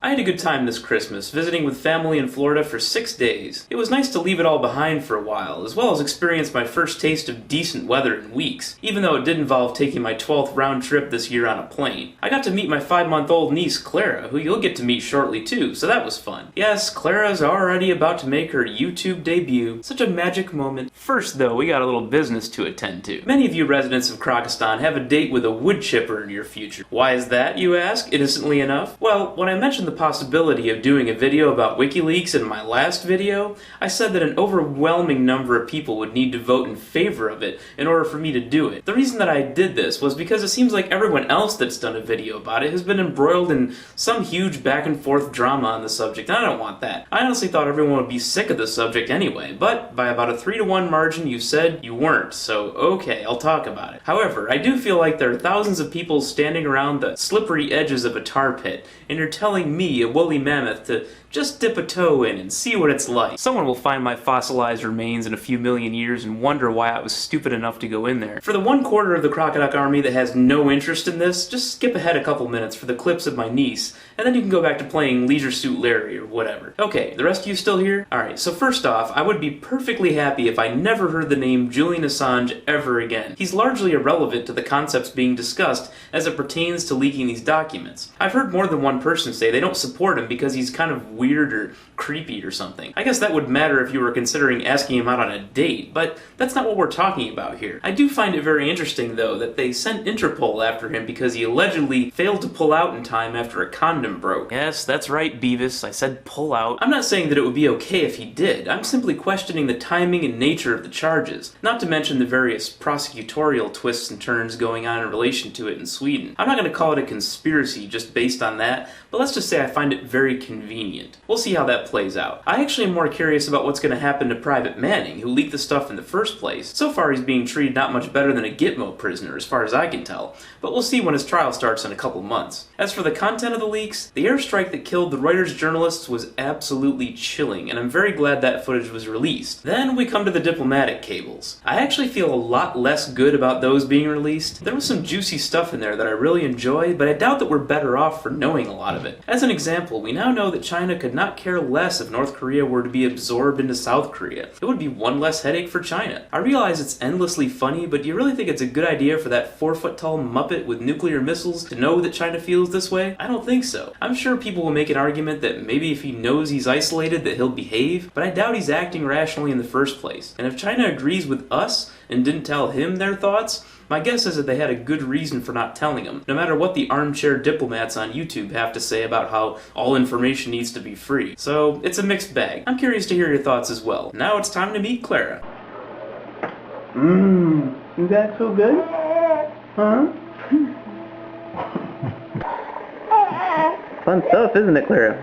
I had a good time this Christmas, visiting with family in Florida for 6 days. It was nice to leave it all behind for a while, as well as experience my first taste of decent weather in weeks, even though it did involve taking my 12th round trip this year on a plane. I got to meet my 5-month-old niece, Clara, who you'll get to meet shortly too, so that was fun. Yes, Clara's already about to make her YouTube debut. Such a magic moment. First though, we got a little business to attend to. Many of you residents of Krokistan have a date with a wood chipper in your future. Why is that, you ask, innocently enough? Well, when I mentioned the possibility of doing a video about WikiLeaks in my last video, I said that an overwhelming number of people would need to vote in favor of it in order for me to do it. The reason that I did this was because it seems like everyone else that's done a video about it has been embroiled in some huge back and forth drama on the subject, and I don't want that. I honestly thought everyone would be sick of the subject anyway, but by about a 3-to-1 margin you said you weren't, so okay, I'll talk about it. However, I do feel like there are thousands of people standing around the slippery edges of a tar pit, and you're telling me, a woolly mammoth, to just dip a toe in and see what it's like. Someone will find my fossilized remains in a few million years and wonder why I was stupid enough to go in there. For the 1/4 of the crocodile army that has no interest in this, just skip ahead a couple minutes for the clips of my niece, and then you can go back to playing Leisure Suit Larry or whatever. Okay, the rest of you still here? Alright, so first off, I would be perfectly happy if I never heard the name Julian Assange ever again. He's largely irrelevant to the concepts being discussed as it pertains to leaking these documents. I've heard more than one person say they don't support him because he's kind of weird or creepy or something. I guess that would matter if you were considering asking him out on a date, but that's not what we're talking about here. I do find it very interesting, though, that they sent Interpol after him because he allegedly failed to pull out in time after a condom broke. Yes, that's right, Beavis, I said pull out. I'm not saying that it would be okay if he did. I'm simply questioning the timing and nature of the charges, not to mention the various prosecutorial twists and turns going on in relation to it in Sweden. I'm not going to call it a conspiracy just based on that, but let's just say I find it very convenient. We'll see how that plays out. I actually am more curious about what's going to happen to Private Manning, who leaked the stuff in the first place. So far he's being treated not much better than a Gitmo prisoner, as far as I can tell, but we'll see when his trial starts in a couple months. As for the content of the leaks, the airstrike that killed the Reuters journalists was absolutely chilling, and I'm very glad that footage was released. Then we come to the diplomatic cables. I actually feel a lot less good about those being released. There was some juicy stuff in there that I really enjoyed, but I doubt that we're better off for knowing a lot of it. As an example, we now know that China could not care less if North Korea were to be absorbed into South Korea. It would be one less headache for China. I realize it's endlessly funny, but do you really think it's a good idea for that 4-foot-tall muppet with nuclear missiles to know that China feels this way? I don't think so. I'm sure people will make an argument that maybe if he knows he's isolated that he'll behave, but I doubt he's acting rationally in the first place. And if China agrees with us and didn't tell him their thoughts, my guess is that they had a good reason for not telling him, no matter what the armchair diplomats on YouTube have to say about how all information needs to be free. So, it's a mixed bag. I'm curious to hear your thoughts as well. Now it's time to meet Clara. Is that so good? Huh? Fun stuff, isn't it, Clara?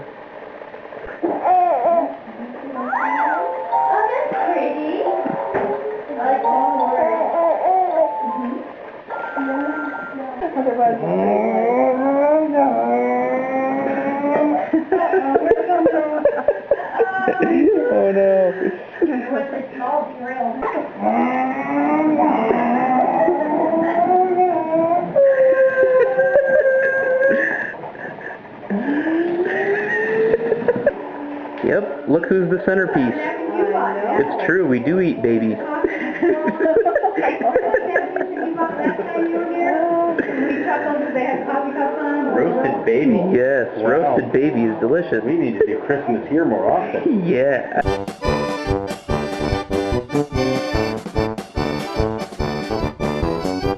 Oh no. Yep, look who's the centerpiece. It's true, we do eat babies. Roasted baby? Yes, wow. Roasted baby is delicious. We need to do Christmas here more often. Yeah.